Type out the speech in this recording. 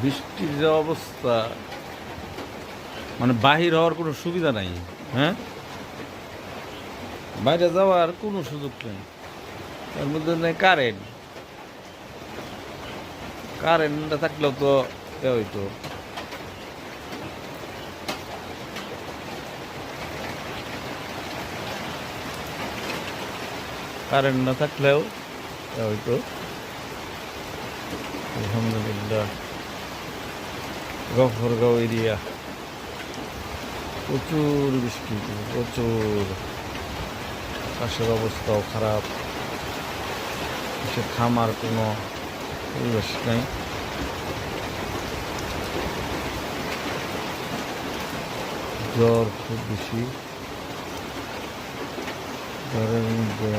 বৃষ্টির যে অবস্থা, মানে বাহির হওয়ার কোনো সুবিধা নাই। হ্যাঁ, বাইরে যাওয়ার কোনো সুযোগ নেই। তার মধ্যে নেই কারেন্ট। কারেন্টটা থাকলেও তো হইতো। কারেন্ট না থাকলেও হইতো। আলহামদুলিল্লাহ, গফরগাঁও এরিয়া প্রচুর বৃষ্টি, প্রচুর। আকাশের অবস্থাও খারাপ, সে থামার কোনো পরিবেশ নাই। জ্বর খুব বেশি, জ্বরের মধ্যে